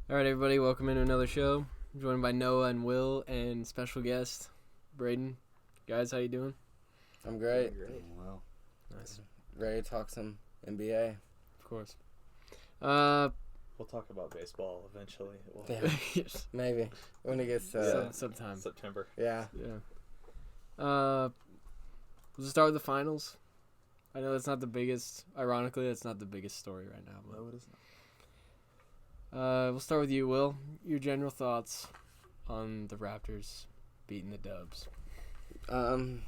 All right, everybody, welcome into another show. I'm joined by Noah and Will and special guest Braden. Guys, how you doing? I'm great. Well, Nice. Ready to talk some NBA? Of course. we'll talk about baseball eventually. Yeah, maybe when it gets sometime. September. Yeah. We'll just start with the finals. I know that's not the biggest. Ironically, that's not the biggest story right now. But, No, it isn't. we'll start with you, Will. Your general thoughts on the Raptors beating the Dubs. On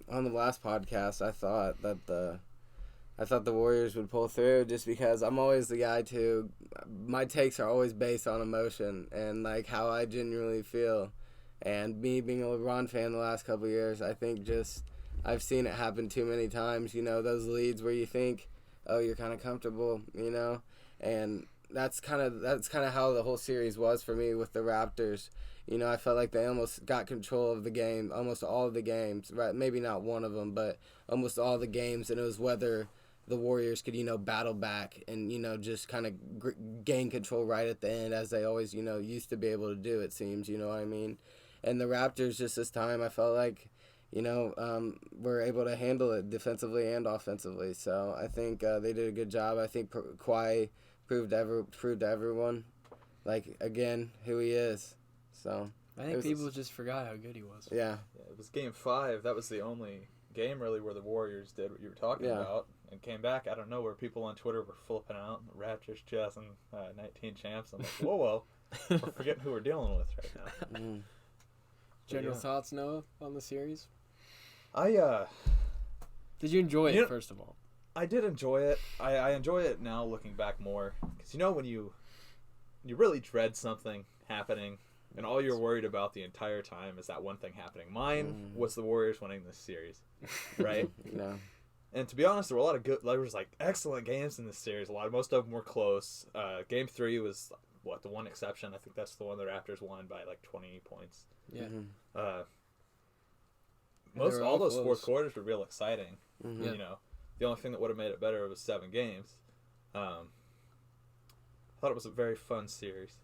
the last podcast, I thought the Warriors would pull through just because I'm always the guy to. My takes are always based on emotion and like how I genuinely feel. And me being a LeBron fan the last couple of years, I think just I've seen it happen too many times. You know, those leads where you think, oh, you're kind of comfortable, you know, and that's kind of how the whole series was for me with the Raptors. You know, I felt like they almost got control of the game, almost all of the games, right? Maybe not one of them, but almost all the games, and it was whether the Warriors could, you know, battle back and, you know, just kind of gain control right at the end as they always, you know, used to be able to do, it seems, you know what I mean? And the Raptors just this time, I felt like, you know, were able to handle it defensively and offensively. So I think they did a good job. I think Kawhi proved to everyone, like, again, who he is. So I think people just forgot how good he was. yeah, It was Game 5. That was the only game really where the Warriors did what you were talking about and came back out of nowhere. People on Twitter were flipping out. Raptors 2019 champs. I'm like, whoa, we're forgetting who we're dealing with right now. General thoughts, Noah, on the series? Did you enjoy it, first of all? I did enjoy it. I enjoy it now looking back more because you know when you really dread something happening and all you're worried about the entire time is that one thing happening. Mine was the Warriors winning this series, right? no. And to be honest, there were a lot of there was like excellent games in this series. Most of them were close. Game 3 was the one exception. I think that's the one the Raptors won by like 20 points. Yeah. All those fourth quarters were real exciting. Mm-hmm. Yeah. You know, the only thing that would have made it better was 7 games. I thought it was a very fun series.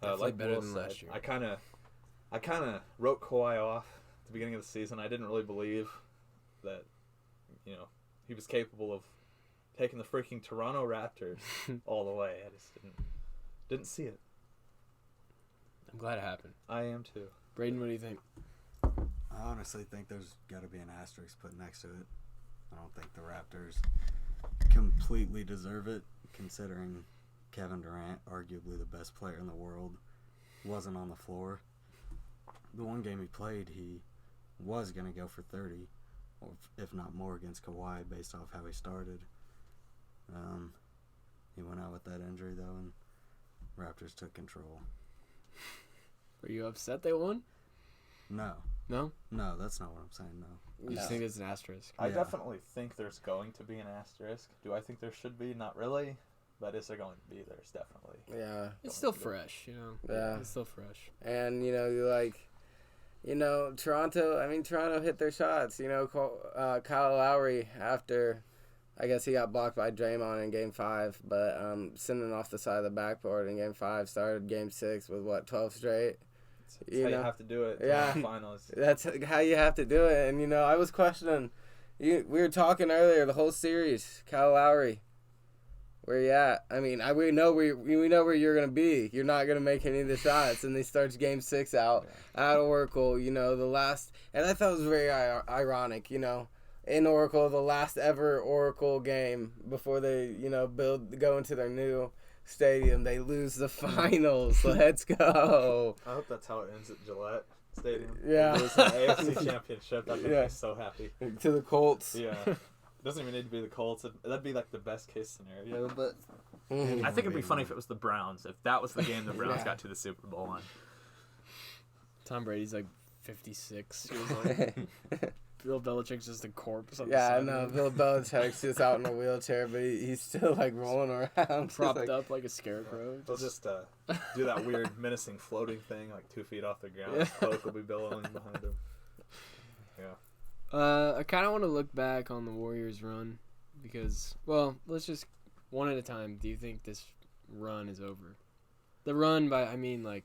Like better Will than said, last year. I kind of wrote Kawhi off at the beginning of the season. I didn't really believe that, you know, he was capable of taking the freaking Toronto Raptors all the way. I just didn't see it. I'm glad it happened. I am too. Braden, what do you think? I honestly think there's got to be an asterisk put next to it. I don't think the Raptors completely deserve it, considering Kevin Durant, arguably the best player in the world, wasn't on the floor. The one game he played, he was going to go for 30, or if not more, against Kawhi based off how he started. He went out with that injury, though, and Raptors took control. Were you upset they won? No, that's not what I'm saying, no. You just think it's an asterisk? I definitely think there's going to be an asterisk. Do I think there should be? Not really. But is there going to be? There's definitely. Yeah. It's still fresh, you know? Yeah. It's still fresh. And, you know, Toronto hit their shots. You know, Kyle Lowry, after, I guess he got blocked by Draymond in Game 5, but sending off the side of the backboard in Game 5, started Game 6 with, 12 straight. That's how you have to do it. Yeah. In the finals. That's how you have to do it. And, you know, I was questioning, we were talking earlier, the whole series, Kyle Lowry. Where you at? I mean, we know where you're gonna be. You're not gonna make any of the shots, and he starts Game 6 out at Oracle. You know, the last, and I thought it was very ironic. You know, in Oracle, the last ever Oracle game before they, you know, go into their new stadium, they lose the finals. Let's go. I hope that's how it ends at Gillette Stadium. Yeah. They lose the AFC Championship. That makes me so happy. To the Colts. Yeah. Doesn't even need to be the Colts. That'd be like the best case scenario. But Mm-hmm. I think it'd be funny if it was the Browns. If that was the game the Browns got to the Super Bowl on. Tom Brady's like 56 years old. Bill Belichick's just a corpse on the Yeah, I side. know. Bill Belichick's just out in a wheelchair, but he's still like rolling around, Propped up like a scarecrow. They'll just do that weird menacing floating thing like 2 feet off the ground. His cloak will be billowing behind him. Yeah. I kind of want to look back on the Warriors' run because, well, let's just one at a time. Do you think this run is over? The run by, I mean, like,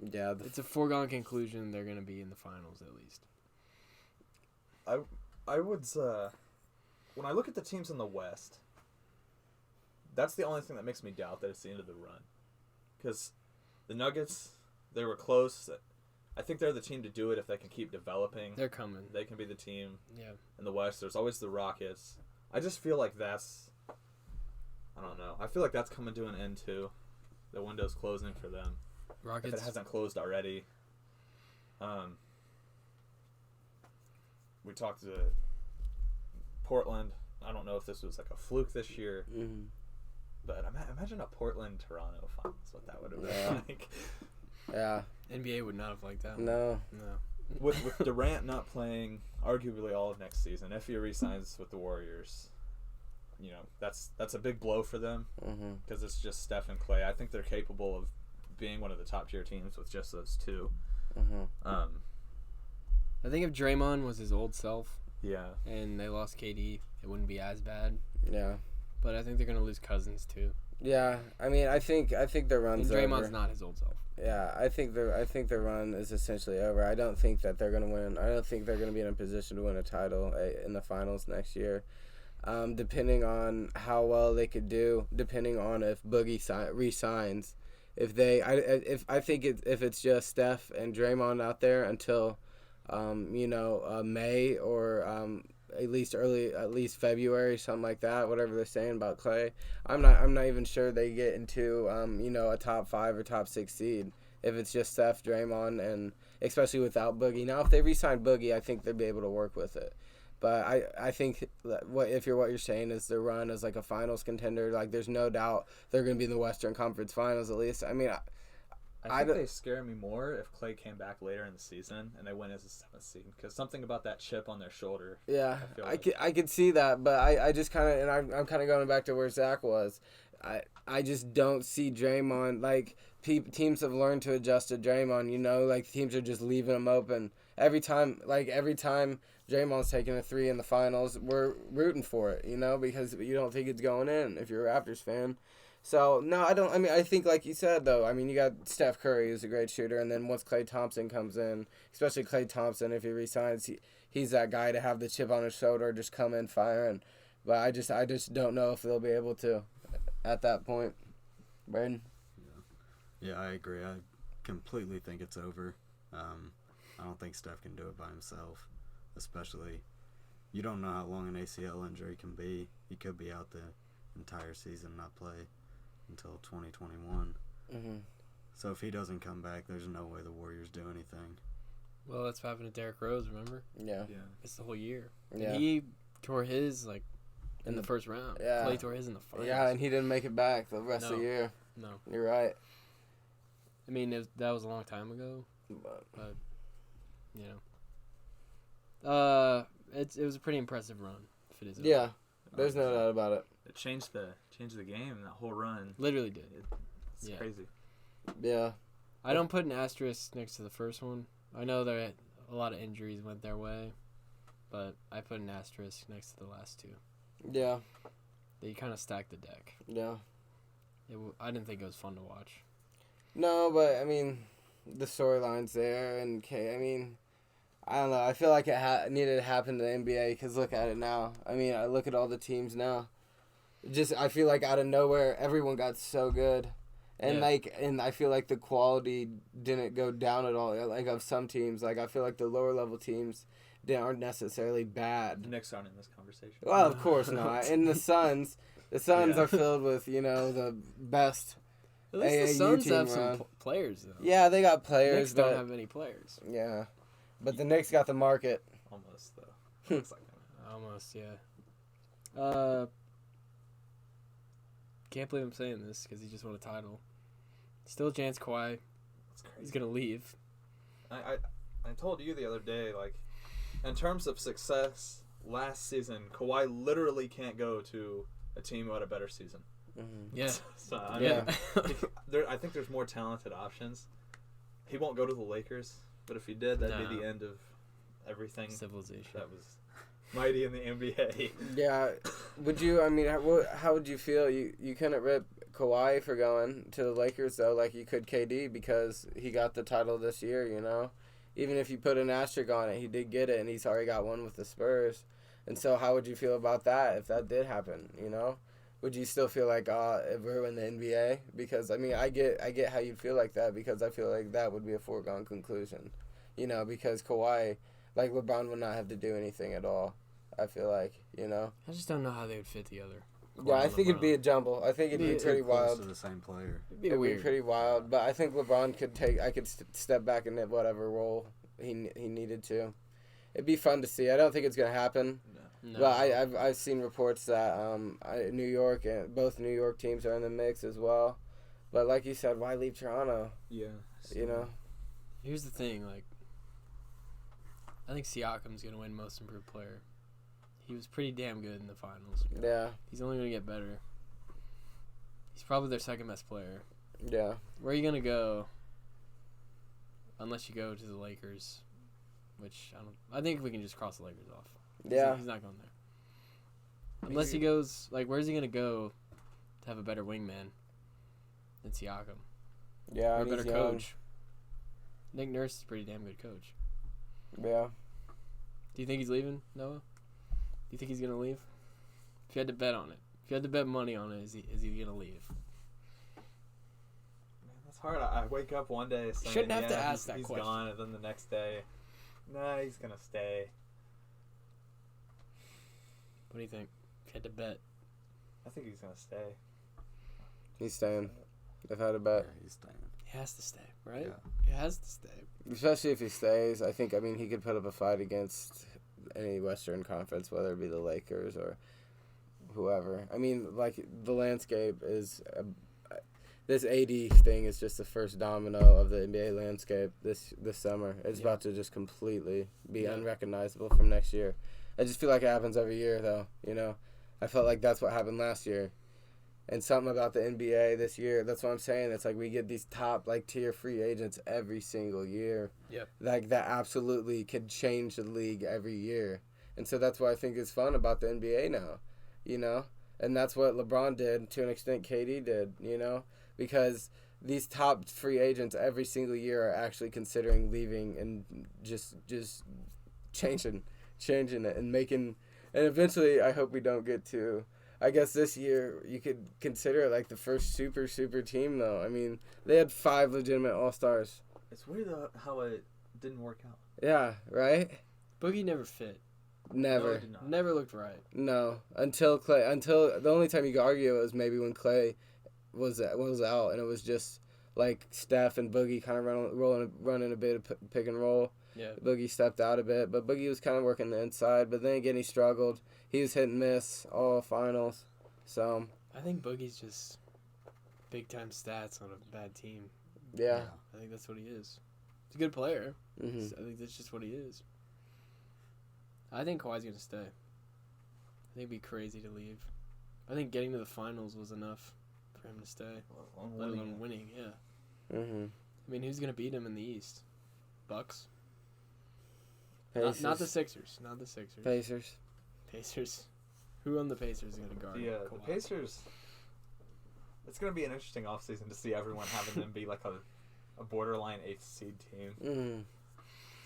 Yeah, it's a foregone conclusion they're going to be in the finals at least. I would when I look at the teams in the West, that's the only thing that makes me doubt that it's the end of the run. Because the Nuggets, they were close. I think they're the team to do it if they can keep developing. They're coming. They can be the team. Yeah. In the West, there's always the Rockets. I just feel like that's, I don't know. I feel like that's coming to an end too. The window's closing for them. Rockets. If it hasn't closed already. We talked to Portland. I don't know if this was like a fluke this year, but imagine a Portland-Toronto finals. What that would have been like. Yeah. NBA would not have liked that. No. With Durant not playing arguably all of next season, if he resigns with the Warriors, you know, that's a big blow for them because it's just Steph and Clay. I think they're capable of being one of the top tier teams with just those two. I think if Draymond was his old self, yeah, and they lost KD, it wouldn't be as bad. Yeah. But I think they're gonna lose Cousins too. Yeah. I mean, I think the run's And Draymond's over. not his old self. Yeah, I think the run is essentially over. I don't think that they're gonna win. I don't think they're gonna be in a position to win a title in the finals next year. Depending on how well they could do, depending on if Boogie re-signs, if it's just Steph and Draymond out there until, May or at least February, something like that. Whatever they're saying about Clay, I'm not even sure they get into a top 5 or top 6 seed if it's just Steph, Draymond, and especially without Boogie. Now, if they re-sign Boogie, I think they'd be able to work with it. But I think that what you're saying is the run as like a finals contender. Like, there's no doubt they're going to be in the Western Conference Finals at least. I mean, I think they scare me more if Clay came back later in the season and they went as a 7th seed because something about that chip on their shoulder. Yeah, I could see that, but I just kind of, and I'm kind of going back to where Zach was. I just don't see Draymond. Like, teams have learned to adjust to Draymond. Like, teams are just leaving him open every time. Draymond's taking a 3 in the finals, we're rooting for it. Because you don't think it's going in if you're a Raptors fan. So, no, I don't. I mean, I think, like you said, though, you got Steph Curry, who's a great shooter, and then once Klay Thompson comes in, especially Klay Thompson, if he resigns, he's that guy to have the chip on his shoulder, just come in firing. But I just don't know if they'll be able to at that point. Braden? Yeah, I agree. I completely think it's over. I don't think Steph can do it by himself, especially you don't know how long an ACL injury can be. He could be out the entire season, not play until 2021. So if he doesn't come back, there's no way the Warriors do anything. Well, that's what happened to Derrick Rose, remember? Yeah. It's the whole year. Yeah. And he tore his, in the first round. Yeah. Clay tore his in the finals. Yeah, and he didn't make it back the rest of the year. No. You're right. I mean, that was a long time ago. But it was a pretty impressive run. If it is. Yeah. There's no doubt about it. It changed the game. That whole run Literally did. It's crazy. Yeah. I don't put an asterisk next to the first one. I know there a lot of injuries went their way, but I put an asterisk next to the last two. Yeah. They kind of stacked the deck. Yeah. I didn't think it was fun to watch. No, but I mean, the storyline's there, and I don't know. I feel like it needed to happen to the NBA because look at it now. I mean, I look at all the teams now. I feel like out of nowhere, everyone got so good, and and I feel like the quality didn't go down at all. Like of some teams, I feel like the lower level teams aren't necessarily bad. The Knicks aren't in this conversation. Well, of course not. And the Suns are filled with the best. At least the Suns have some players though. Yeah, they got players. Knicks don't have any players. Yeah, but the Knicks got the market. Almost though. Looks like that. Almost, yeah. Can't believe I'm saying this because he just won a title. Still a chance Kawhi. That's crazy. He's gonna leave. I told you the other day, in terms of success last season, Kawhi literally can't go to a team who had a better season. Mm-hmm. Yeah. So, I think there's more talented options. He won't go to the Lakers, but if he did, that'd be the end of everything. Civilization. That was mighty in the NBA. Yeah. Would you? I mean, how would you feel? You couldn't rip Kawhi for going to the Lakers though, like you could KD because he got the title this year. You know, even if you put an asterisk on it, he did get it, and he's already got one with the Spurs. And so, how would you feel about that if that did happen? You know, would you still feel like it ruined the NBA? Because I mean, I get how you'd feel like that because I feel like that would be a foregone conclusion. You know, because Kawhi, like LeBron, would not have to do anything at all. I feel like, you know. I just don't know how they would fit together. Yeah, I think it'd be a jumble. I think it'd be pretty Close wild. to the same player. It'd It'd be pretty wild, but I think LeBron could step back into whatever role he needed to. It'd be fun to see. I don't think it's gonna happen, No. but I've seen reports that New York and both New York teams are in the mix as well. But like you said, why leave Toronto? Yeah. You know. Here's the thing, like, I think Siakam's gonna win Most Improved Player. He was pretty damn good in the finals. Yeah. He's only gonna get better. He's probably their second best player. Yeah. Where are you gonna go? Unless you go to the Lakers, which I think we can just cross the Lakers off. Yeah. He's not going there. Unless he goes, like, where's he gonna go to have a better wingman than Siakam? Yeah. Or a and better he's young. coach. Nick Nurse is a pretty damn good coach. Yeah. Do you think he's leaving, Noah? Do you think he's gonna leave? If you had to bet on it, if you had to bet money on it, is he gonna leave? Man, that's hard. I wake up one day saying, Shouldn't have to ask that he's question. gone, and then the next day, nah, he's gonna stay. What do you think? If you had to bet, I think he's gonna stay. He's staying. I've had a bet. Yeah, he's staying. he has to stay, right? Yeah. He has to stay. Especially if he stays, I mean, he could put up a fight against any Western Conference, whether it be the Lakers or whoever. I mean, like, the landscape is... this AD thing is just the first domino of the NBA landscape this summer. It's about to just completely be unrecognizable from next year. I just feel like it happens every year, though, you know? I felt like that's what happened last year. And something about the NBA this year, that's what I'm saying. It's like we get these top, like, tier free agents every single year. Yeah. Like, that absolutely could change the league every year. And so that's what I think is fun about the NBA now, you know? And that's what LeBron did, to an extent KD did, you know? Because these top free agents every single year are actually considering leaving and just changing it and making... And eventually, I hope we don't get to... I guess this year you could consider it like the first super team, though. I mean, they had 5 legitimate All-Stars. It's weird how it didn't work out. Yeah, right? Boogie never fit. No, Never. it did not. Never looked right. No. Until the only time you could argue it was maybe when Clay was out, and it was just like Steph and Boogie kind of running a bit of pick and roll. Yeah. Boogie stepped out a bit, but Boogie was kind of working the inside. But then again, he struggled. He was hit and miss all finals. So I think Boogie's just big time stats on a bad team. yeah. I think that's what he is. He's a good player. Mhm. I think that's just what he is. I think Kawhi's gonna stay. I think it'd be crazy to leave. I think getting to the finals was enough for him to stay. Let alone winning, yeah. Mhm. I mean, who's gonna beat him in the East? Bucks? Pacers. Not the Sixers. Not the Sixers. Pacers. Pacers. Who on the Pacers is gonna guard? The Kawhi? Pacers. It's gonna be an interesting offseason to see everyone having them be like a borderline 8th seed team. Mhm.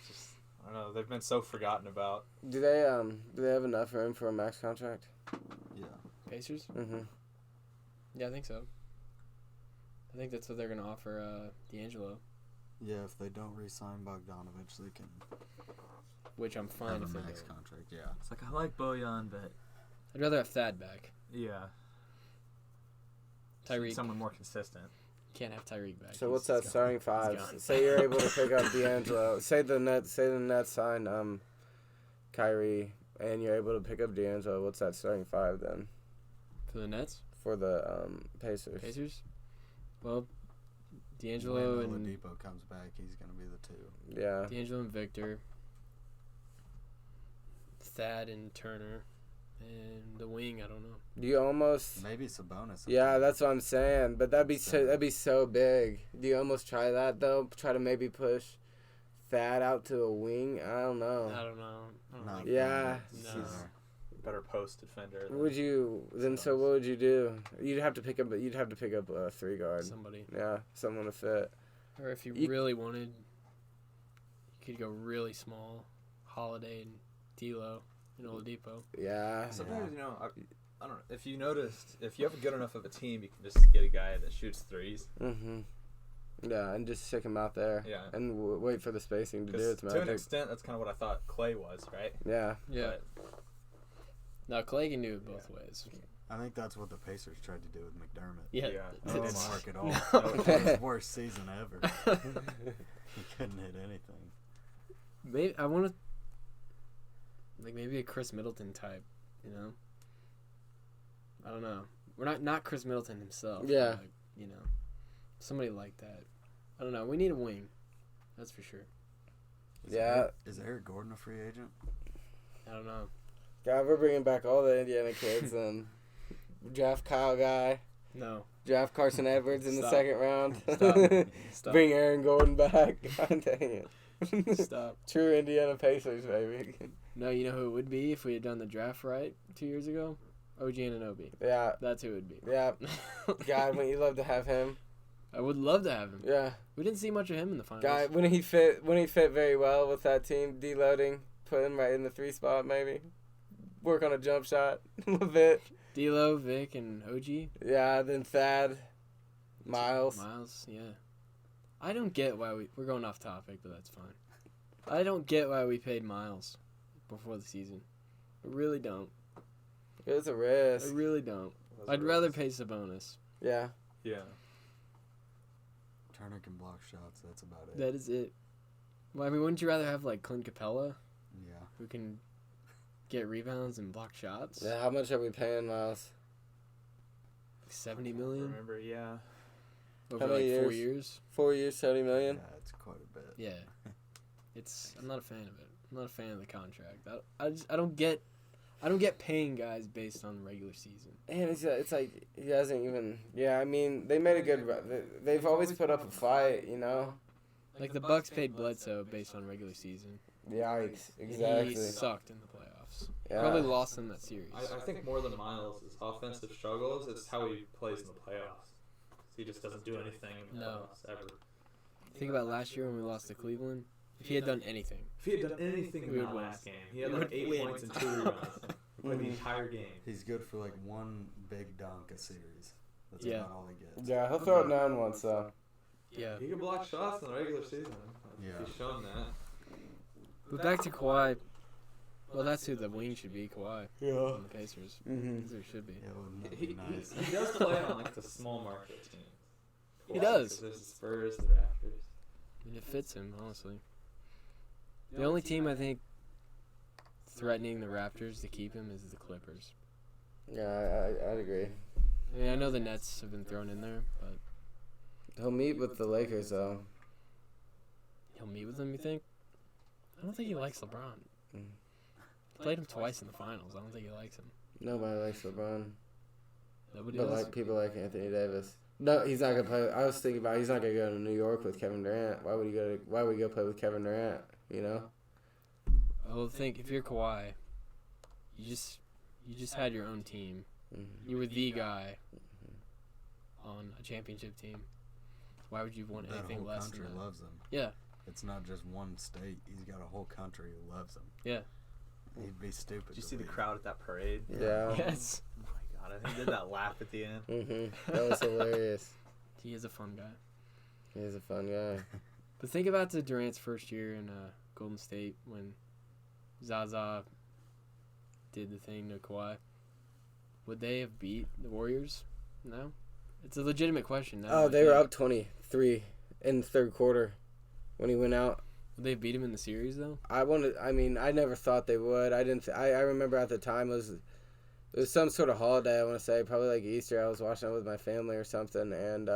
Just I don't know. They've been so forgotten about. Do they have enough room for a max contract? Yeah. Pacers? Mhm. Yeah, I think so. I think that's what they're gonna offer D'Angelo, Yeah, if they don't re-sign Bogdanovich, they can which I'm fine have if a they max don't. contract. Yeah. It's like I like Bojan, but I'd rather have Thad back. yeah, Tyreek. someone more consistent. Can't have Tyreek back. So what's He's that gone. starting He's five? gone. Say you're able to pick up D'Angelo. Say the Nets sign Kyrie, and you're able to pick up D'Angelo. What's that starting five then For the Nets? for the Pacers? Pacers? Well, D'Angelo when and Oladipo comes back, he's gonna be the 2. Yeah. D'Angelo and Victor, Thad and Turner, and the wing. I don't know. Do you almost? Maybe Sabonis. Yeah, that's what I'm saying. But that'd be so big. Do you almost try that though? Try to maybe push Thad out to a wing. I don't know. I don't know. No. Yeah. No. Better post defender. than- Would you then? So what would you do? You'd have to pick up a 3 guard. Somebody. Yeah, someone to fit. Or if you You- really wanted, you could go really small. Holiday and D'Lo and Oladipo. Yeah. Sometimes, I don't know. If you noticed, if you have a good enough of a team, you can just get a guy that shoots threes. Mhm. Yeah, and just stick him out there. Yeah. And wait for the spacing to do Because its to an magic. extent, that's kind of what I thought Clay was, right? Yeah. Yeah. But Now Clay can do it both ways. I think that's what the Pacers tried to do with McDermott. Yeah. Yeah. It didn't work at all. No. That was his worst season ever. He couldn't hit anything. Maybe I want to, maybe a Chris Middleton type. I don't know. We're not Chris Middleton himself. Yeah. But, somebody like that. I don't know. We need a wing. That's for sure. Is Eric Gordon a free agent? I don't know. God, we're bringing back all the Indiana kids and draft Kyle Guy, No. draft Carson Edwards in the Stop. second round. Stop. Bring Aaron Gordon back. God dang it. Stop. True Indiana Pacers, baby. No, you know who it would be if we had done the draft right 2 years ago? OG Anunoby. Yeah. That's who it would be. Yeah. God, wouldn't you love to have him? I would love to have him. Yeah. We didn't see much of him in the finals. Guy, when he fit very well with that team, deloading, put him right in the 3 spot maybe. Work on a jump shot a little bit. D'Lo, Vic, and OG. Yeah, then Thad, Miles. Miles, yeah. I don't get why we're going off topic, but that's fine. I don't get why we paid Miles before the season. I really don't. It was a I risk. really don't. I'd rather pay Sabonis. Yeah. Yeah. Turner can block shots. That's about it. That is it. Well, I mean, wouldn't you rather have like Clint Capella, Yeah. who can get rebounds and block shots? Yeah, how much are we paying, Miles? Like 70 million Remember, yeah. over How like many 4 years? years. 4 years, 70 million? Yeah, it's quite a bit. Yeah. I'm not a fan of it. I'm not a fan of the contract. I don't get paying guys based on regular season. And it's like he hasn't even. Yeah, I mean they made a good. They've always put up a fight, you know. Like the Bucks paid Bledsoe based on regular season. Yikes! And Exactly. he sucked in the playoffs. Yeah. Probably lost in that series. I think more than Miles' offensive struggles, it's how he plays in the playoffs. He just doesn't do anything in the No. playoffs ever. Think about last year when we lost to Cleveland. If he had done anything, If he had done anything in We that would win. last game, he had like 8 points and 2 rebounds. He played the entire game. He's good for like one big dunk a series. That's Yeah. about all he gets. Yeah, he'll throw it down once though. yeah. He can block shots in the regular season. Yeah. He's shown that. But back to Kawhi. Well, that's who the wing should be, Kawhi. Yeah. On the Pacers. Mhm. That's who it should be. Yeah, wouldn't that He, be nice? he does play on like the small market team. He does. There's the Spurs, the Raptors. And it fits him, honestly. The only team I think threatening the Raptors to keep him is the Clippers. Yeah, I'd agree. I mean, I know the Nets have been thrown in there, but He'll meet with the Lakers though. he'll meet with them, you think? I don't think he likes LeBron. Mm. Played him twice in the finals. I don't think he likes him. Nobody likes LeBron, Nobody but does. like people like Anthony Davis. No, he's not gonna play. I was thinking about he's not gonna go to New York with Kevin Durant. Why would he go? Why would he go play with Kevin Durant? You know. Well, think if you're Kawhi, you just had your own team. Mhm. You were the guy on a championship team. Why would you want That anything whole less country than that? loves him. Yeah. It's not just one state. He's got a whole country who loves him. Yeah. He'd be stupid. Did you to see the leave. crowd at that parade? Yeah. Yes. Oh my god, I think he did that laugh at the end. That was hilarious. He is a fun guy. He's a fun guy. But think about the Durant's first year in Golden State when Zaza did the thing to Kawhi. Would they have beat the Warriors? No. It's a legitimate question. Now, Oh, I they were think. up 23 in the third quarter when he went out. Would they have beat him in the series though? I never thought they would. I didn't. I remember at the time it was some sort of holiday. I want to say probably like Easter. I was watching it with my family or something, and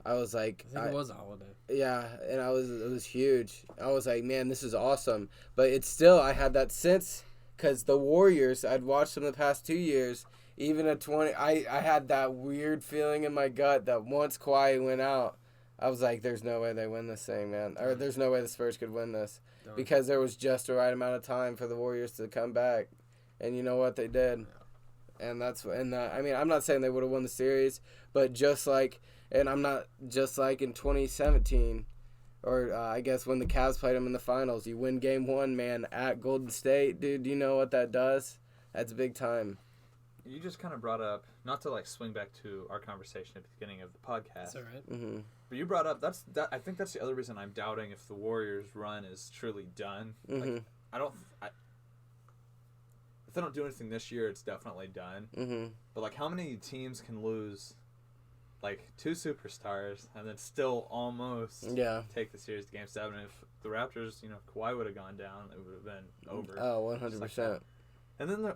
I was like, I think it was a holiday. yeah, and it was huge. I was like, man, this is awesome. But it's still, I had that sense because the Warriors, I'd watched them the past 2 years. Even at 20, I had that weird feeling in my gut that once Kawhi went out, I was like, there's no way they win this thing, man. Or there's no way the Spurs could win this. Done. Because there was just the right amount of time for the Warriors to come back. And you know what? They did. And I'm not saying they would have won the series, but just like in 2017, or I guess when the Cavs played them in the finals, you win game 1, man, at Golden State. Dude, you know what that does? That's big time. You just kind of brought up, not to like swing back to our conversation at the beginning of the podcast. That's all right. Mm-hmm. But you brought up, I think that's the other reason I'm doubting if the Warriors' run is truly done. Mm-hmm. Like, if they don't do anything this year, it's definitely done. Mm-hmm. But like, how many teams can lose like 2 superstars and then still almost take the series to Game 7? If the Raptors, Kawhi would have gone down, it would have been over. Oh, 100%. And then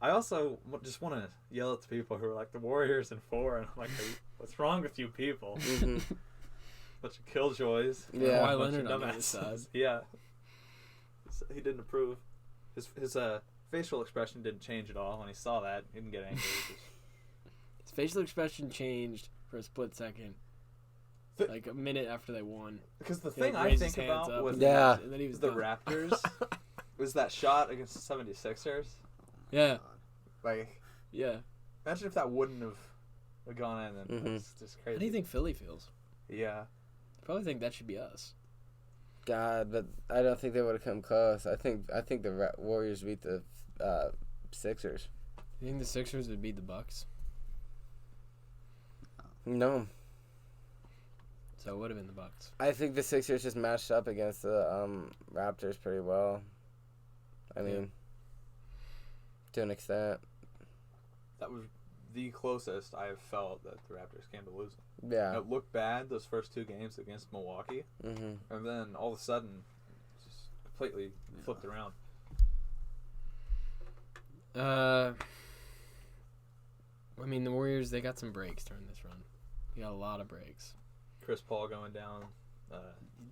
I also just want to yell at the people who are like the Warriors in 4, and I'm like, what's wrong with you people? Mm-hmm. Bunch of killjoys. Yeah. Kawhi Leonard on the other side. Yeah. He didn't approve. His facial expression didn't change at all when he saw that. He didn't get angry. His facial expression changed for a split second. Like a minute after they won. Because the thing I think about with the Raptors was that shot against the 76ers. Yeah. Like, yeah. Imagine if that wouldn't have gone in. And That's just crazy. How do you think Philly feels? Yeah. I probably think that should be us. God, but I don't think they would have come close. I think the Warriors beat the Sixers. You think the Sixers would beat the Bucks? No. So it would have been the Bucks. I think the Sixers just matched up against the Raptors pretty well. I mean, to an extent. That was the closest I have felt that the Raptors came to losing. Yeah. It looked bad those first 2 games against Milwaukee. Mm-hmm. And then all of a sudden, just completely flipped around. I mean, the Warriors, they got some breaks during this run. They got a lot of breaks. Chris Paul going down.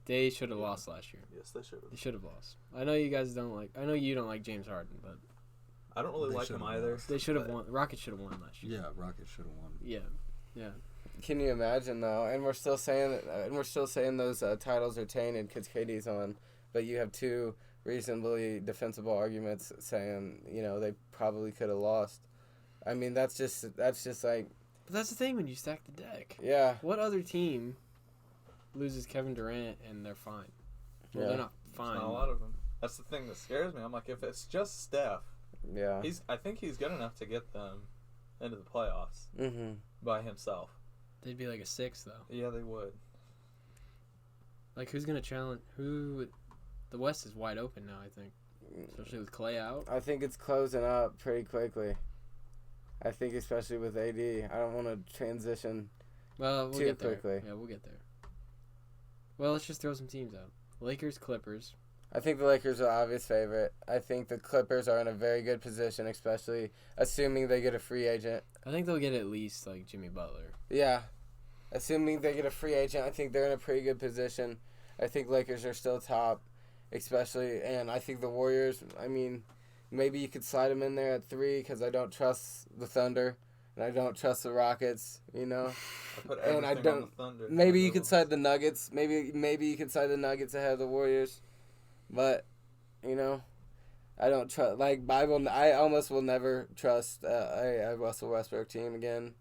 They should have lost last year. Yes, they should have. They should have lost. I know you guys don't like. I know you don't like James Harden, but I don't really like him either. They should have won. Rockets should have won last year. Yeah, Rockets should have won. Yeah, yeah. Can you imagine though? And we're still saying those titles are tainted because KD's on, but you have 2 reasonably defensible arguments saying they probably could have lost. I mean that's just like. But that's the thing when you stack the deck. Yeah. What other team loses Kevin Durant and they're fine? Well, they're not fine. Not a lot of them. That's the thing that scares me. I'm like, if it's just Steph, yeah, I think he's good enough to get them into the playoffs by himself. They'd be like a 6 though. Yeah, they would. Like who's gonna challenge? The West is wide open now. I think, especially with Clay out. I think it's closing up pretty quickly. I think especially with AD. I don't want to transition Well, we'll too get there. quickly. Yeah, we'll get there. Well, let's just throw some teams out. Lakers, Clippers. I think the Lakers are the obvious favorite. I think the Clippers are in a very good position, especially assuming they get a free agent. I think they'll get at least like Jimmy Butler. Yeah. Assuming they get a free agent, I think they're in a pretty good position. I think Lakers are still top, especially, and I think the Warriors, I mean, maybe you could slide them in there at 3 because I don't trust the Thunder and I don't trust the Rockets, I put and I everything don't. on the Thunder. Maybe you could slide the Nuggets. Maybe you could slide the Nuggets ahead of the Warriors, but I don't trust. Like I almost will never trust a Russell Westbrook team again,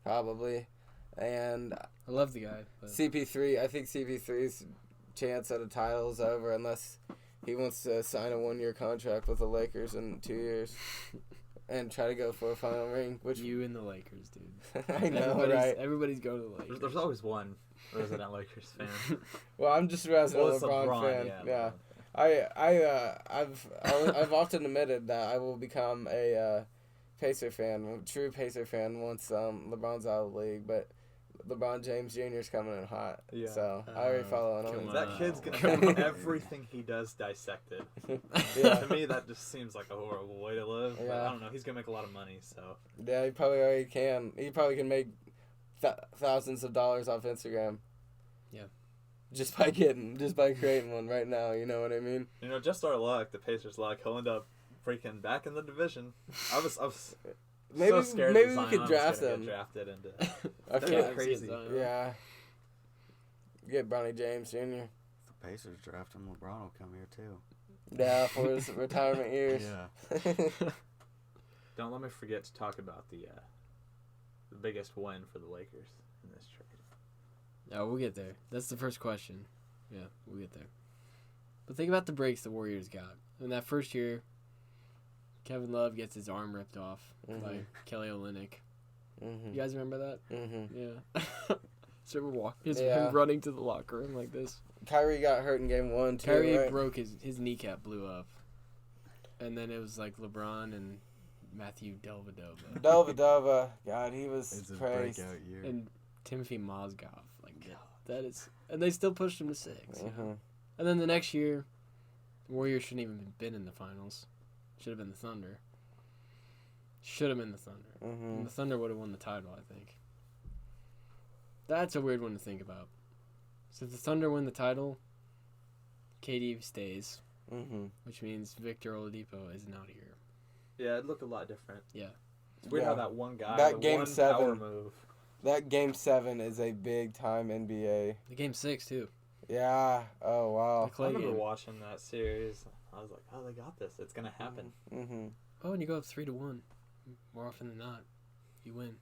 probably, and I love the guy. But CP3. I think CP3's chance at a title is over unless he wants to sign a 1-year contract with the Lakers in 2 years and try to go for a final ring. Which you and the Lakers, dude. I know, right? Everybody's going to the Lakers. There's always one resident Lakers fan. Well, I'm just a resident it's LeBron fan. Yeah. I've often admitted that I will become a Pacer fan, true Pacer fan once LeBron's out of the league, but LeBron James Jr. is coming in hot. Yeah. So I already follow him. That kid's going to have everything he does dissected. Yeah. To me, that just seems like a horrible way to live. Yeah. But I don't know. He's going to make a lot of money, so. Yeah, he probably already can. He probably can make thousands of dollars off Instagram. Yeah. Just by creating one right now, you know what I mean? Just our luck, the Pacers' luck, he'll end up freaking back in the division. I was maybe so scared maybe that we could Zion draft was him. Get drafted into. I That'd feel be crazy. Yeah. get Bronny James Jr. If the Pacers draft him, LeBron will come here too. Yeah, for his retirement years. Yeah. Don't let me forget to talk about the biggest win for the Lakers in this trade. Yeah, we'll get there. That's the first question. Yeah, we'll get there. But think about the breaks the Warriors got. In that first year, Kevin Love gets his arm ripped off by Kelly Olynyk. You guys remember that? Yeah. So we're walking. Him running to the locker room like this. Kyrie got hurt in game 1, too. Kyrie broke his kneecap, blew up. And then it was like LeBron and Matthew Dellavedova. Dellavedova. God, he was It's a praised. breakout year. And Timothy Mozgov. Like, that is. And they still pushed him to 6. And then the next year, the Warriors shouldn't even been in the finals. Should have been the Thunder. Should have been the Thunder. And the Thunder would have won the title, I think. That's a weird one to think about. So if the Thunder win the title, KD stays, which means Victor Oladipo is not here. Yeah, it looked a lot different. Yeah. It's weird how that one guy, That the game one 7, power move. That game 7 is a big time NBA. The game 6 too. Yeah. Oh wow. The Clay I remember game. watching that series. I was like, oh, they got this. It's gonna happen. Oh, and you go up 3-1. More often than not, you win.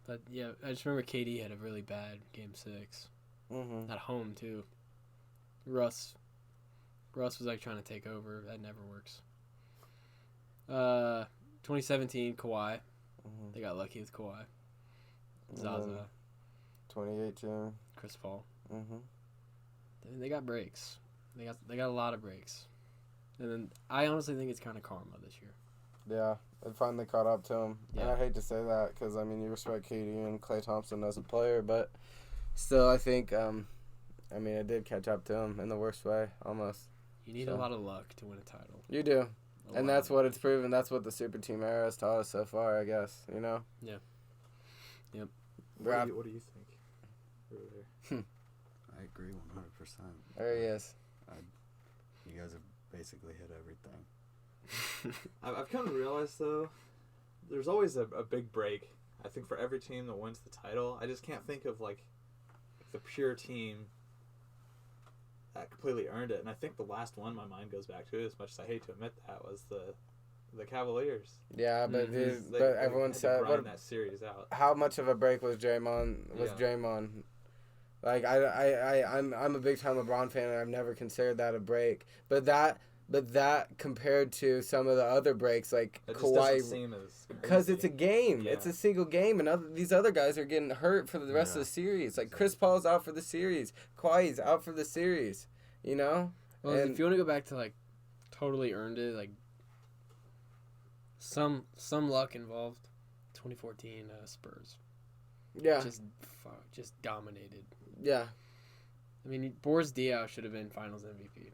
But yeah, I just remember KD had a really bad game 6. At home too. Russ was like trying to take over. That never works. 2017 Kawhi. They got lucky with Kawhi. Zaza. 2018. Chris Paul. They got breaks. They got a lot of breaks. And then I honestly think it's kind of karma this year. Yeah, it finally caught up to him. Yeah. And I hate to say that because, I mean, you respect KD and Klay Thompson as a player, but still I think, it did catch up to him in the worst way, almost. You need a lot of luck to win a title. You do. And that's what it's proven. That's what the super team era has taught us so far, I guess, you know? Yeah. Yep. What do you think? Over there? I agree 100%. There he is. You guys have basically hit everything. I've come to realize, though, there's always a big break. I think for every team that wins the title, I just can't think of, like, the pure team that completely earned it. And I think the last one my mind goes back to, as much as I hate to admit that, was the Cavaliers. Yeah, but They everyone had to said grind that series out. how much of a break was Draymond? Like I'm a big time LeBron fan, and I've never considered that a break. But that compared to some of the other breaks, like It just Kawhi, doesn't seem as because crazy. it's a game. Yeah. It's a single game, and these other guys are getting hurt for the rest of the series. Like Chris Paul's out for the series, Kawhi's out for the series. You know. Well, if you want to go back to like totally earned it, like some luck involved. 2014 Spurs. Yeah. Just dominated. Yeah. I mean, Boris Diaw should have been Finals MVP.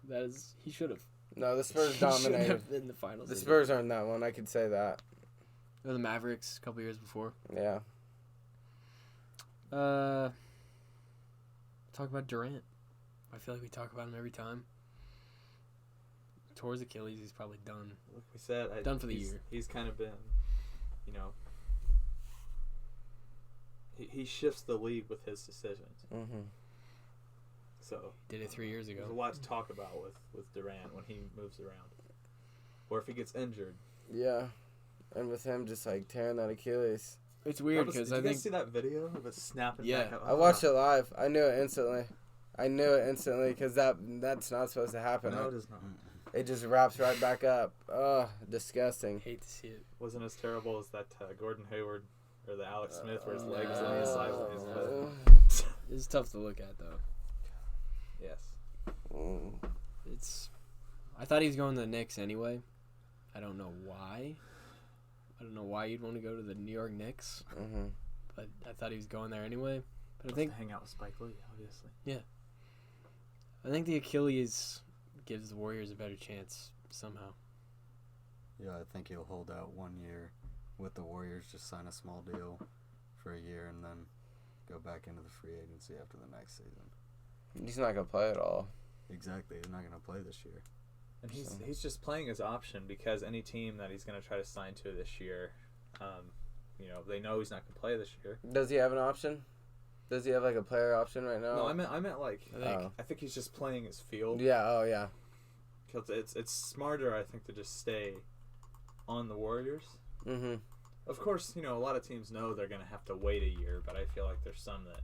He should have. No, the Spurs He dominated. should have been the Finals. The MVP. Spurs earned that one. I could say that. Or the Mavericks a couple years before. Yeah. Talk about Durant. I feel like we talk about him every time. Tore his Achilles. He's probably done. Like we said, Done for the year. He's kind of been, he shifts the league with his decisions. So Did it 3 years ago. there's a lot to talk about with Durant when he moves around, or if he gets injured. Yeah. And with him just like tearing that Achilles. It's weird because did I you guys think see that video of it snapping Yeah. back up? I watched it live. I knew it instantly because that's not supposed to happen. No, it is not. It just wraps right back up. Ugh, I disgusting. hate to see it. Wasn't as terrible as that Gordon Hayward or the Alex Smith where his leg was on his side with his foot. It's tough to look at though. Yes. I thought he was going to the Knicks anyway. I don't know why. I don't know why you'd want to go to the New York Knicks. But I thought he was going there anyway. But I think to hang out with Spike Lee, obviously. I think the Achilles gives the Warriors a better chance somehow. Yeah, I think he'll hold out 1 year with the Warriors, just sign a small deal for a year, and then go back into the free agency after the next season. He's not gonna play at all. Exactly, he's not going to play this year. And he's just playing his option because any team that he's going to try to sign to this year, they know he's not going to play this year. Does he have an option? Does he have like a player option right now? No, I meant like I I think he's just playing his field. Yeah. Oh yeah. Because it's smarter, I think, to just stay on the Warriors. Mhm. Of course, a lot of teams know they're gonna have to wait a year, but I feel like there's some that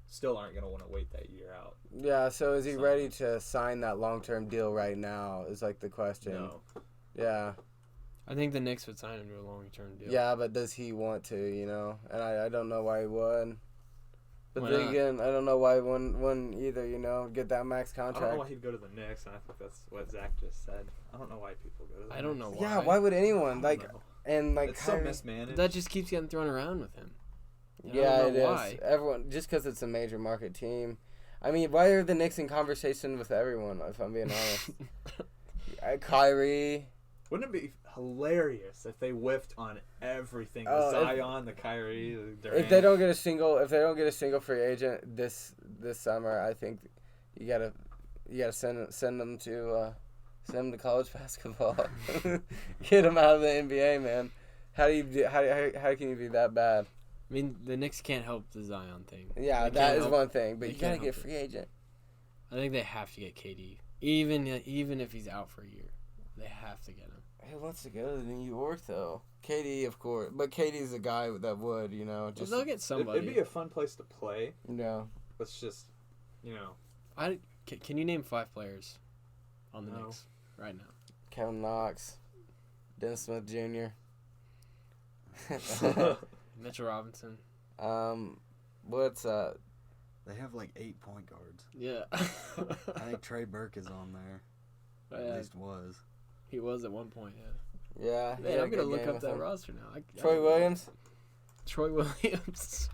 still aren't gonna want to wait that year out. Yeah. So is he ready to sign that long-term deal right now? Is like the question. No. Yeah. I think the Knicks would sign him to a long-term deal. Yeah, but does he want to? And I don't know why he would. But Why then not? again, I don't know why wouldn't either. Get that max I don't know contract. why he'd go to the Knicks, and I think that's what Zach just said. I don't know why people go to the Knicks. I don't know why. Yeah. Why would anyone I don't know. and like It's so Kyrie- mismanaged. That just keeps getting thrown around with him. And Yeah, I don't it know is. why. Everyone, just because it's a major market team. I mean, why are the Knicks in conversation with everyone? If I'm being honest, Kyrie. Wouldn't it be hilarious if they whiffed on everything? Oh, The Zion, the Kyrie, the Durant. If they don't get a single free agent this summer, I think you gotta send them to college basketball. Get them out of the NBA, man. How can you be that bad? I mean, the Knicks can't help the Zion thing. Yeah, They that can't is help- one thing, but they you gotta can't get a help free agent. I think they have to get KD, even if he's out for a year. They have to get him. Who wants to go to New York though? KD, of course, but KD's the guy that would, just They'll get somebody. It'd be a fun place to play. It's just, Can you name 5 players on the No. Knicks right now? Kevin Knox, Dennis Smith Jr. Mitchell Robinson. What's They have like 8 point guards. Yeah. I think Trey Burke is on there. At least was. He was at one point, yeah. Yeah. Man, I'm going to look up that roster now. Troy Williams? Troy Williams.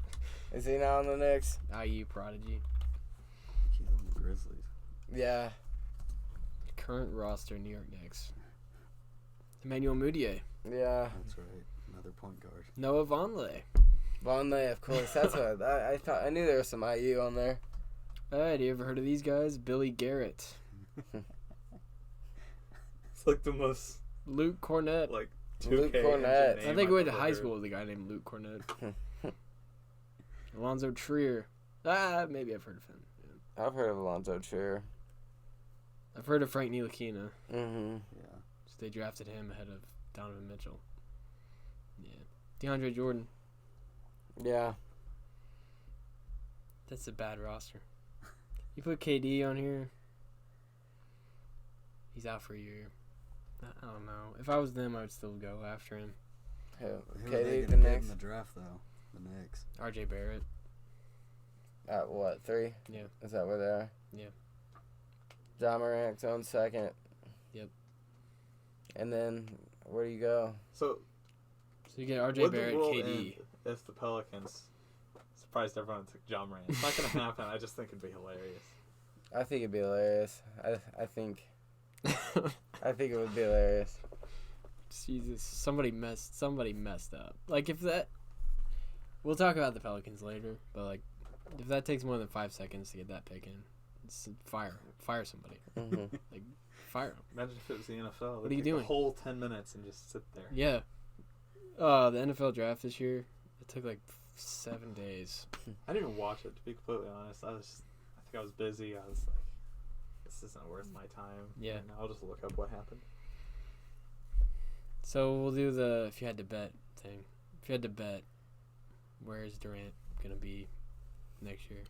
Is he now on the Knicks? IU prodigy. He's on the Grizzlies. Yeah. Current roster, New York Knicks. Emmanuel Mudiay. Yeah. That's right. Another point guard. Noah Vonleh. Vonleh, of course. That's what I thought. I knew there was some IU on there. Have you ever heard of these guys? Billy Garrett. it's like the most, Luke Cornett. like, 2K Luke Cornett. engine I name think we went I've to ever high heard. school with a guy named Luke Cornett. Alonzo Trier. Maybe I've heard of him. Yeah. I've heard of Alonzo Trier. I've heard of Frank Ntilikina. Mm-hmm. Yeah. So they drafted him ahead of Donovan Mitchell. Yeah. DeAndre Jordan. Yeah. That's a bad roster. You put KD on here. He's out for a year. I don't know. If I was them, I would still go after him. Who? Who are they KD, the gonna get Knicks. in the draft though? The Knicks. RJ Barrett. At what, 3? Yeah. Is that where they are? Yeah. John Morant's on second. Yep. And then, where do you go? So, So you get RJ would the Barrett, world KD. end if the Pelicans surprised everyone and took John Morant? It's not going to happen. I just think it'd be hilarious. I think it'd be hilarious. I think it would be hilarious. Jesus, somebody messed up. Like if that, we'll talk about the Pelicans later, but like if that takes more than 5 seconds to get that pick in, it's fire somebody, Mm-hmm. like fire 'em. Imagine if it was the NFL. What They'd are you take the doing? whole 10 minutes and just sit there. Yeah. The NFL draft this year, it took like 7 days. I didn't even watch it, to be completely honest. I think I was busy. I was like, this isn't worth my time. Yeah. And I'll just look up what happened. So we'll do the if you had to bet thing. If you had to bet, where is Durant gonna be next year?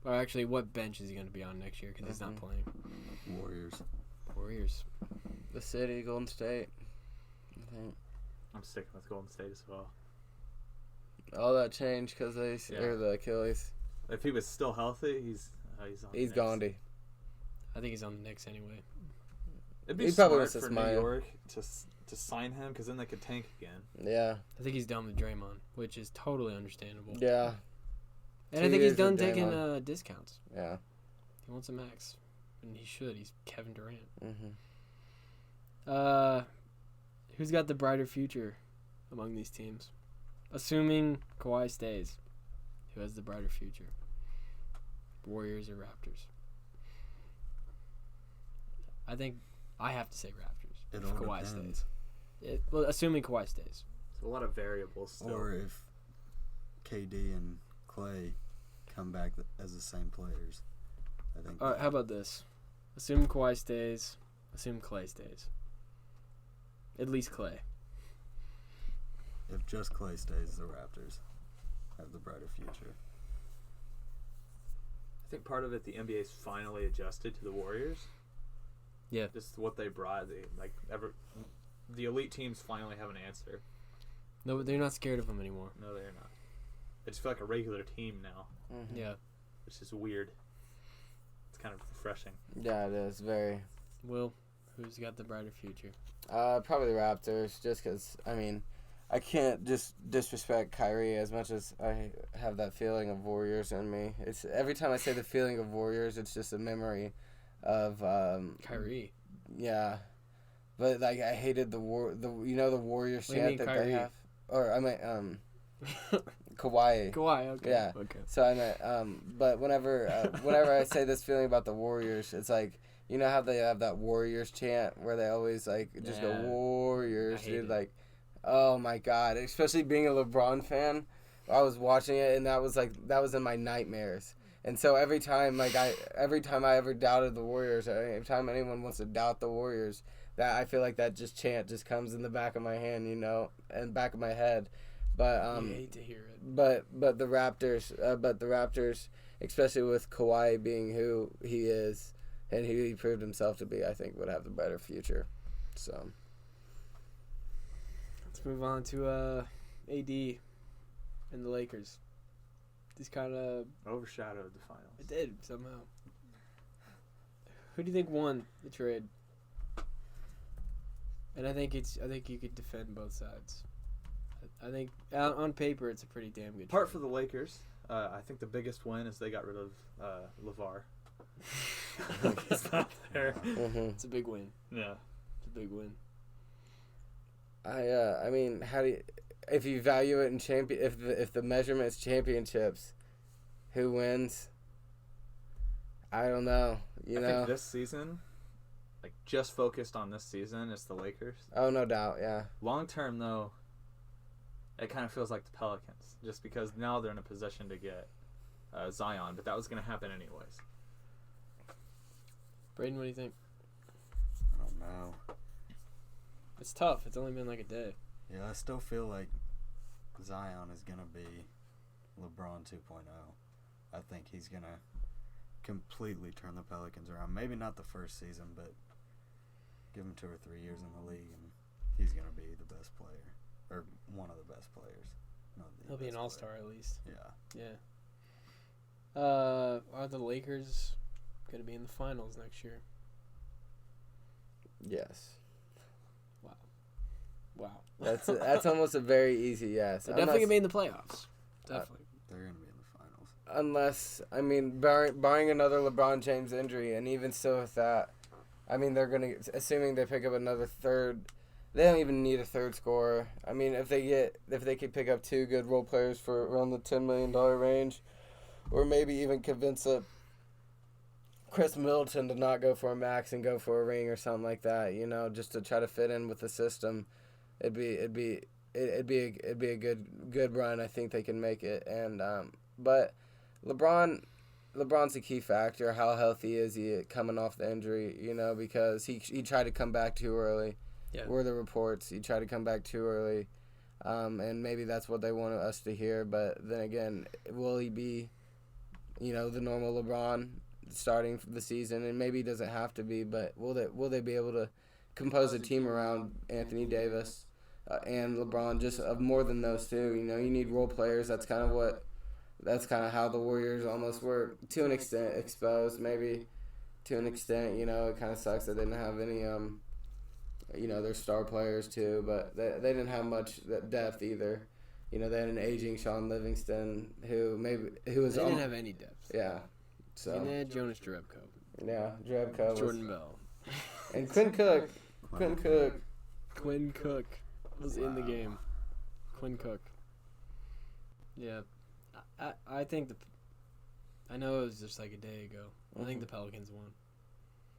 Or actually, what bench is he gonna be on next year? Because he's not playing. Warriors. The city, Golden State. I think. I'm sticking with Golden State as well. All that changed because or the Achilles. If he was still healthy, he's on the He's Knicks. Gandhi. I think he's on the Knicks anyway. It'd be He probably smart was for just New mine. York to sign him because then they could tank again. Yeah. I think he's done with Draymond, which is totally understandable. Yeah. And 2 I think he's years done with taking Draymond. discounts. Yeah. He wants a max, and he should. He's Kevin Durant. Mm-hmm. Who's got the brighter future among these teams? Assuming Kawhi stays, who has the brighter future? Warriors or Raptors? I think I have to say Raptors It if all Kawhi depends. stays. Well, assuming Kawhi stays. There's a lot of variables still. Or if KD and Clay come back as the same players. I think. All right, how about this? Assume Kawhi stays. Assume Clay stays. At least Clay. If just Clay stays, the Raptors have the brighter future. I think part of it, the NBA's finally adjusted to the Warriors. Yeah. Just what they brought. The elite teams finally have an answer. No, they're not scared of him anymore. No, they're not. They just feel like a regular team now. Mm-hmm. Yeah. Which is weird. It's kind of refreshing. Yeah, it is very. Will, who's got the brighter future? Probably the Raptors, just because, I mean, I can't just disrespect Kyrie as much as I have that feeling of Warriors in me. It's every time I say the feeling of Warriors, it's just a memory of Kyrie. Yeah, but like I hated the Warriors What do you mean, chant that Kyrie? they have, or I mean Kawhi. Kawhi, okay. Yeah. Okay. So I meant but whenever I say this feeling about the Warriors, it's like, you know how they have that Warriors chant where they always like just go Yeah. Warriors, I hate dude. it. Like, oh my God! Especially being a LeBron fan, I was watching it and that was in my nightmares. And so every time I ever doubted the Warriors, or every time anyone wants to doubt the Warriors, that I feel like that chant just comes in the back of my hand, and back of my head. But You hate to hear it. but the Raptors, especially with Kawhi being who he is and who he proved himself to be, I think would have the better future. So Let's move on to AD and the Lakers. This kind of Overshadowed the finals. it did somehow. Who do you think won the trade? And I think you could defend both sides. I think on paper it's a pretty damn good Part trade. for the Lakers. I think the biggest win is they got rid of LeVar. He's not there. It's a big win. Yeah. It's a big win. I mean, how do you, if you value it in if the measurement is championships, who wins? I don't know. I think this season, like just focused on this season, it's the Lakers. Oh, no doubt, yeah. Long term, though, it kind of feels like the Pelicans, just because now they're in a position to get Zion, but that was going to happen anyways. Braden, what do you think? I don't know. It's tough. It's only been like a day. Yeah, I still feel like Zion is going to be LeBron 2.0. I think he's going to completely turn the Pelicans around. Maybe not the first season, but give him 2 or 3 years in the league, and he's going to be the best player, or one of the best players. He'll be an all-star at least. Yeah. Yeah. Are the Lakers going to be in the finals next year? Yes. Wow. That's almost a very easy yes. They're definitely going to be in the playoffs. Definitely. They're going to be in the finals. Unless, I mean, barring another LeBron James injury, and even still with that, I mean, they're going to, assuming they pick up another third, they don't even need a third scorer. I mean, if they could pick up 2 good role players for around the $10 million range, or maybe even convince Chris Middleton to not go for a max and go for a ring or something like that, just to try to fit in with the system. It'd be a good run. I think they can make it, and but LeBron's a key factor. How healthy is he coming off the injury? Because he tried to come back too early. Yeah. Were the reports he tried to come back too early, and maybe that's what they wanted us to hear. But then again, will he be, the normal LeBron starting the season? And maybe he doesn't have to be, but will they be able to compose a team around Anthony Davis and LeBron, just of more than those two? You need role players. That's kind of how the Warriors almost were, to an extent, exposed. Maybe to an extent, it kind of sucks that they didn't have any, their star players too, but they didn't have much depth either. They had an aging Sean Livingston who was. They didn't have any depth. Yeah. So. And they had Jonas Jerebko. Yeah, Jerebko. Jordan Bell. And Quinn Cook. Quinn Cook was in the game. Quinn Cook. Yeah. I think I know it was just like a day ago. I think the Pelicans won.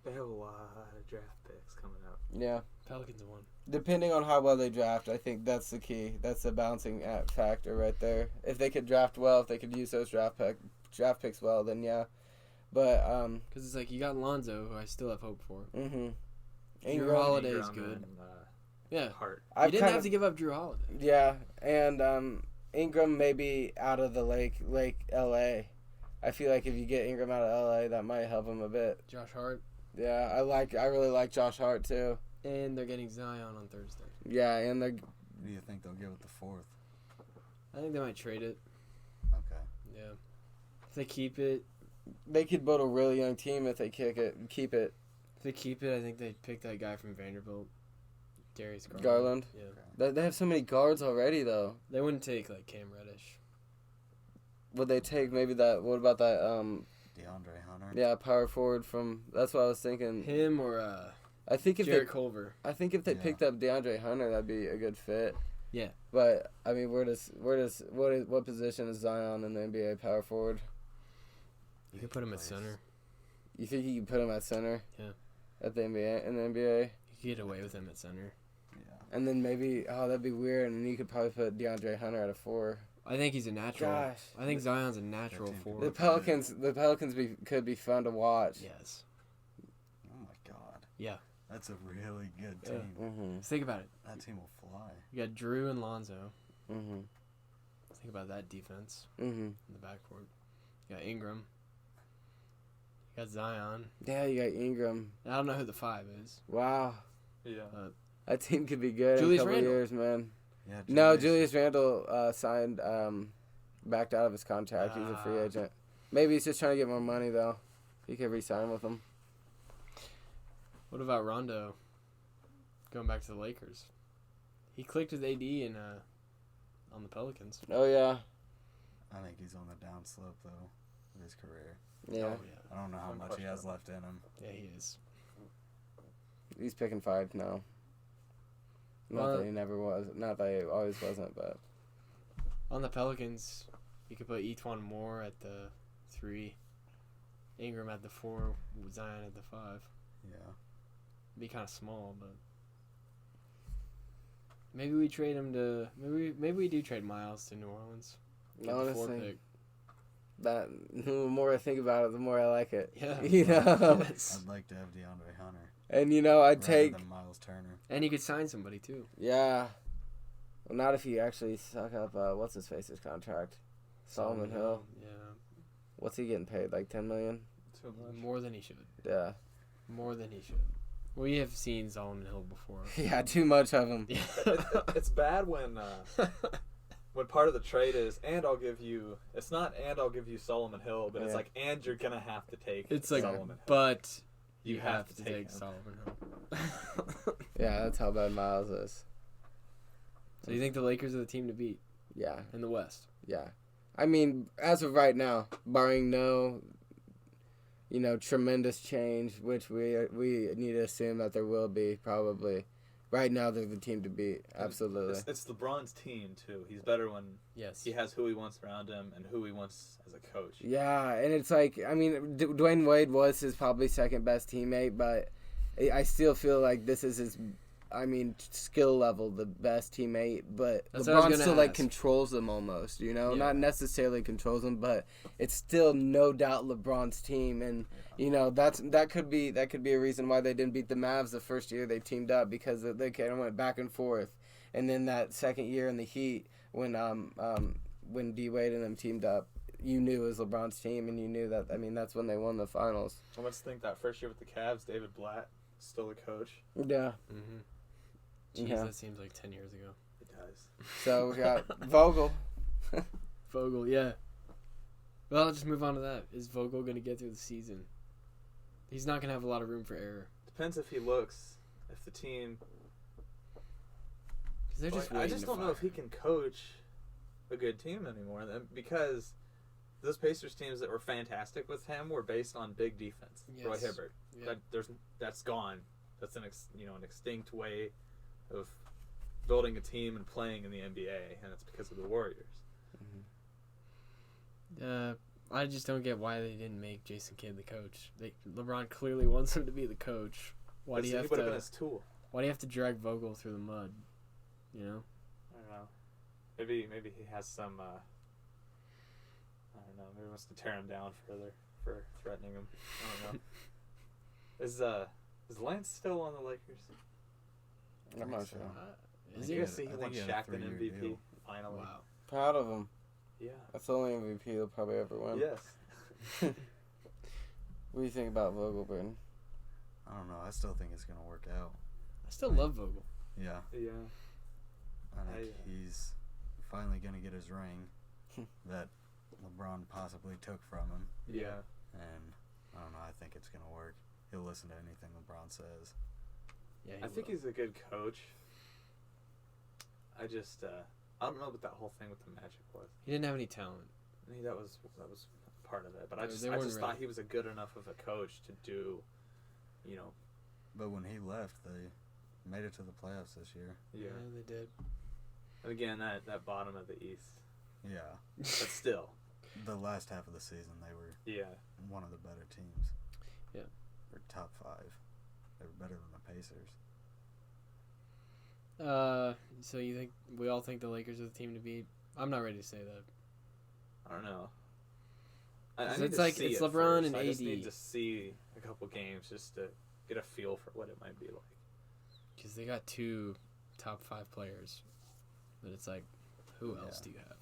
They have a lot of draft picks coming up. Yeah. Pelicans won. Depending on how well they draft, I think that's the key. That's the balancing factor right there. If they could draft well, if they could use those draft draft picks well, then yeah. But Because it's like you got Lonzo, who I still have hope for. Drew Drew Holiday is Ingram good. and, Yeah. Hart. You didn't have to give up Drew Holiday. Yeah, and Ingram maybe out of the Lake LA. I feel like if you get Ingram out of LA, that might help him a bit. Josh Hart. Yeah, I really like Josh Hart too. And they're getting Zion on Thursday. Yeah, and they're. Who do you think they'll give it the 4th? I think they might trade it. Okay. Yeah. If they keep it, They could build a really young team if they keep it. I think they'd pick that guy from Vanderbilt. Darius Garland. Garland? Yeah. They have so many guards already, though. They wouldn't take, like, Cam Reddish. Would they take maybe that? What about that? DeAndre Hunter. Yeah, power forward from. That's what I was thinking. Him or I think if Jarrett Culver. I think if they Yeah. picked up DeAndre Hunter, that'd be a good fit. Yeah. But I mean, what position is Zion in the NBA power forward? You could put him at center. You think you can put him at center? Yeah. At the NBA in the NBA, You could get away with him at center. Yeah. and then maybe that'd be weird, and you could probably put DeAndre Hunter at a 4. I think he's a natural. Gosh. I think Zion's a natural That team forward. The Pelicans could be fun to watch. Yes. Oh my God. Yeah. That's a really good Yeah. team. Mhm. Think about it. That team will fly. You got Drew and Lonzo. Mhm. Think about that defense Mhm. in the backcourt. You got Ingram. You got Zion. Yeah, you got Ingram. I don't know who the 5 is. Wow, Yeah. that team could be good Julius in a couple Randle. years, man. Yeah. No, Julius Randle signed, backed out of his contract. He's a free Ah. agent. Maybe he's just trying to get more money, though. He could re-sign with them. What about Rondo? Going back to the Lakers. He clicked with AD and on the Pelicans. Oh, yeah. I think he's on the downslope though of his career. Yeah. Oh, yeah. I don't know how much he has left in him. Yeah, he is. He's picking 5 now. Not Well- that he never was. Not that he always wasn't, but. On the Pelicans, you could put Etwan Moore at the 3, Ingram at the 4, Zion at the 5. Yeah. Be kind of small, but maybe we trade him to maybe we do trade Miles to New Orleans. Get the 4 Honestly, pick. the more I think about it, the more I like it. Yeah. You know? Yes. I'd like to have DeAndre Hunter. And, you know, I'd rather take. than Miles Turner. And you could sign somebody too. Yeah. Well, not if you actually suck up, what's his face's contract? Solomon Hill. Yeah. What's he getting paid? Like $10 million? Too much. More than he should. Yeah. More than he should. We have seen Solomon Hill before. Yeah, too much of him. It's bad when part of the trade is I'll give you. It's not I'll give you Solomon Hill, but it's Yeah. like you're gonna have to take. It's like, Solomon Hill. but You you have have to to take take him. Solomon Hill. Yeah, that's how bad Miles is. So you think the Lakers are the team to beat Yeah, in the West? yeah. I mean, as of right now, barring no, tremendous change, which we need to assume that there will be, probably. Right now, they're the team to beat. Absolutely. It's LeBron's team too. He's better when Yes. he has who he wants around him and who he wants as a coach. Yeah, and it's like, I mean, Dwayne Wade was his probably second best teammate, but I still feel like this is his, skill level, the best teammate, but That's what I was LeBron gonna still, ask. controls them almost, Yeah. Not necessarily controls them, but it's still no doubt LeBron's team, and, that could be a reason why they didn't beat the Mavs the first year they teamed up, because they kind of went back and forth, and then that second year in the Heat, when D. Wade and them teamed up, you knew it was LeBron's team, and you knew that, that's when they won the finals. I must think that first year with the Cavs, David Blatt still a coach. Yeah. Mm-hmm. Jeez, Yeah. that seems like 10 years ago. It does. So we got Vogel. Vogel, yeah. Well, I'll just move on to that. Is Vogel going to get through the season? He's not going to have a lot of room for error. Depends if he looks. If the team. 'Cause they're just I waiting just to don't know fire if he him. can coach a good team anymore. Because those Pacers teams that were fantastic with him were based on big defense. Roy Yes. Hibbert. Yeah. That's gone. That's an extinct way of building a team and playing in the NBA, and it's because of the Warriors. I just don't get why they didn't make Jason Kidd the coach. LeBron clearly wants him to be the coach. Why do you He have would have to? been his tool. Why do you have to drag Vogel through the mud? You know. I don't know. Maybe he has some. I don't know. Maybe he wants to tear him down further for threatening him. I don't know. Is Lance still on the Lakers? I'm not sure. Is You he? guys see he won he had a Shaq an 3-year MVP deal. finally. Wow. Proud of him. Yeah. That's the only MVP he'll probably ever win. Yes. What do you think about Vogel, Braden? I don't know. I still think it's gonna work out. I still love Vogel. Yeah, Yeah. I think he's finally gonna get his ring that LeBron possibly took from him, Yeah. and I don't know. I think it's gonna work. He'll listen to anything LeBron says. Yeah, I think he's a good coach. I just I don't know what that whole thing with the Magic was. He didn't have any talent. I mean, that was part of it, but I They just weren't thought ready. he was a good enough of a coach to do, you know. But when he left, they made it to the playoffs this year. Yeah. They did. And again, that bottom of the East, Yeah, but still. the last half of the season, they were Yeah. one of the better teams. Yeah. Or top 5. They were better than the Pacers. So you think we all think the Lakers are the team to beat? I'm not ready to say that. I don't know. It's need to like- see it's it LeBron first. and I just AD. need to see a couple games just to get a feel for what it might be like. Because they got 2 top 5 players. But it's like, who Yeah. else do you have?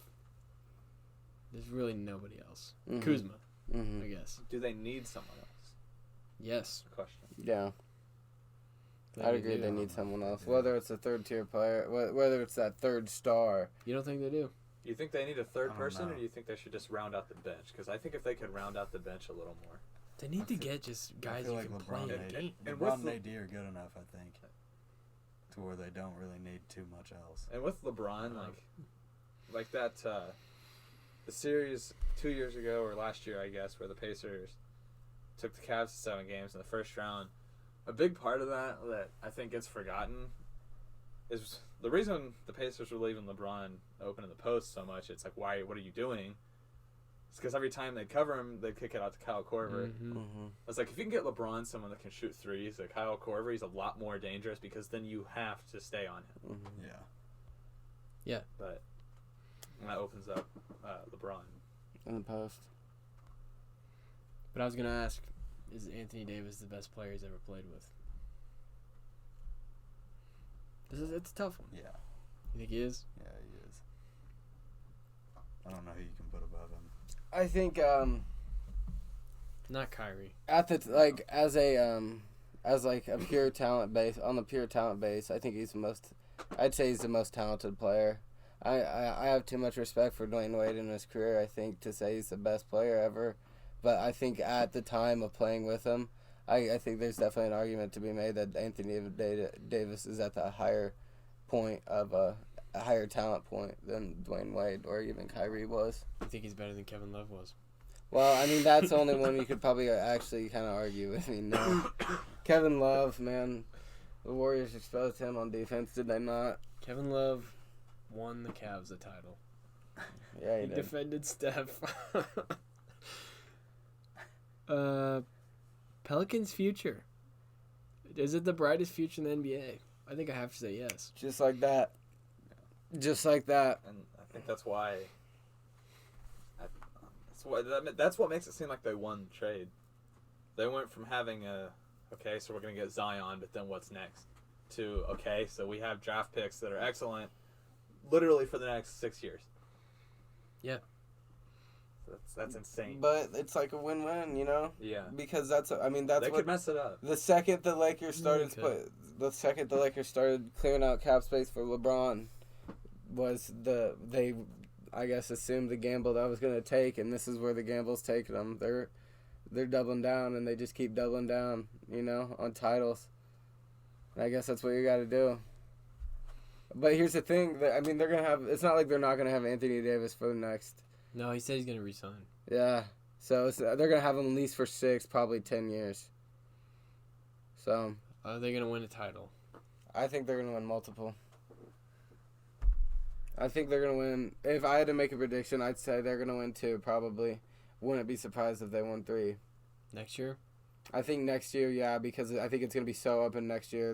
There's really nobody else. Mhm. Kuzma, Mm-hmm. I guess. Do they need someone else? Yes. That's the question. Yeah, They I'd agree do. they need someone else. Yeah. Whether it's a third-tier player, whether it's that third star. You don't think they do? You think they need a third I don't person, know. or do you think they should just round out the bench? Because I think if they could round out the bench a little more. They need I to feel- get just I guys feel who like can LeBron play and a game. And LeBron with and AD are good enough, I think, to where they don't really need too much else. And with LeBron, like that, the series 2 years ago or last year, I guess, where the Pacers took the Cavs to 7 games in the first round. A big part of that I think gets forgotten is the reason the Pacers were leaving LeBron open in the post so much. It's like, why? What are you doing? It's because every time they'd cover him, they'd kick it out to Kyle Korver. Mhm. Mm-hmm. It's like, if you can get LeBron someone that can shoot threes, like Kyle Korver, he's a lot more dangerous because then you have to stay on him. Mm-hmm. Yeah. But that opens up LeBron. In the post. But I was going to ask, is Anthony Davis the best player he's ever played with? It's a tough one. Yeah. You think he is? Yeah, he is. I don't know who you can put above him. I think Not Kyrie. at the as like a pure talent base, on the pure talent base, I think he's the most. I'd say he's the most talented player. I have too much respect for Dwayne Wade in his career, I think, to say he's the best player ever. But I think at the time of playing with him, I think there's definitely an argument to be made that Anthony Davis is at the higher point of a higher talent point than Dwayne Wade or even Kyrie was. You think he's better than Kevin Love was? Well, I mean, that's the only one you could probably actually kind of argue with me. No. Kevin Love, man, the Warriors exposed him on defense, did they not? Kevin Love won the Cavs a title. Yeah, he He did. defended Steph. Pelicans' future. Is it the brightest future in the NBA? I think I have to say yes. Just like that. Just like that. And I think that's why. That's what makes it seem like they won the trade. They went from having okay, so we're gonna get Zion, but then what's next? To okay, so we have draft picks that are excellent, literally for the next 6 years. Yeah. That's insane. But it's like a win-win, you know? Yeah, Because that's they what could mess it up. the second the Lakers started could. clearing out cap space for LeBron was they I guess assumed the gamble that was going to take, and this is where the gamble's taking them. They're doubling down, and they just keep doubling down, you know, on titles. And I guess that's what you got to do. But here's the thing, I mean, they're going to have, it's not like they're not going to have Anthony Davis for the next. No, he said he's going to resign. Yeah. So they're going to have him at least for 6, probably 10 years. So Are they going to win a title? I think they're going to win multiple. I think they're going to win. If I had to make a prediction, I'd say they're going to win 2, probably. Wouldn't be surprised if they won 3. Next year? I think next year, yeah, because I think it's going to be so open next year.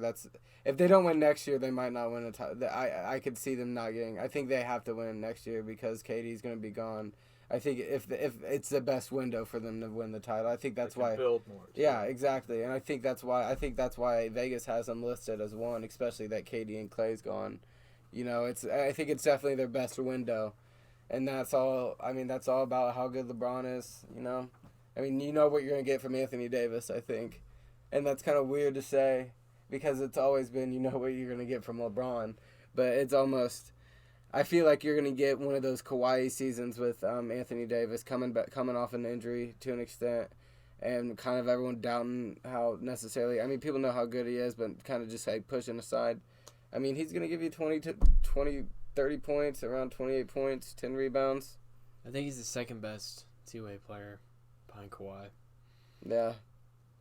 If they don't win next year, they might not win a title. I could see them not getting. I think they have to win next year because KD's going to be gone. I think if it's the best window for them to win the title, I think that's why. Build more. Yeah, exactly, and I think that's why Vegas has them listed as one, especially that KD and Clay's gone. You know, I think it's definitely their best window, and that's all. I mean, that's all about how good LeBron is. You know, I mean, you know what you're gonna get from Anthony Davis, I think, and that's kind of weird to say because it's always been you know what you're gonna get from LeBron, but it's almost. I feel like you're going to get one of those Kawhi seasons with Anthony Davis coming off an injury to an extent and kind of everyone doubting how necessarily... I mean, people know how good he is, but kind of just like pushing aside. I mean, he's going to give you 30 points, around 28 points, 10 rebounds. I think he's the second best two-way player behind Kawhi. Yeah.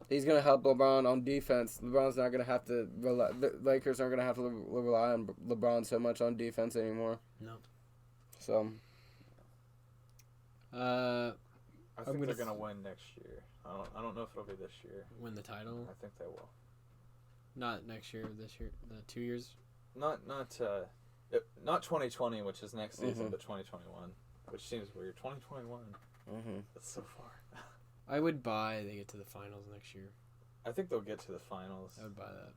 He's going to help LeBron on defense. LeBron's not going to have to rely... The Lakers aren't going to have to rely on LeBron so much on defense anymore. No. So... I think they're going to win next year. I don't know if it'll be this year. Win the title? I think they will. Not next year, this year, the 2 years? Not 2020, which is next season, but 2021, which seems weird. 2021. That's so far. I would buy they get to the finals next year. I think they'll get to the finals. I would buy that.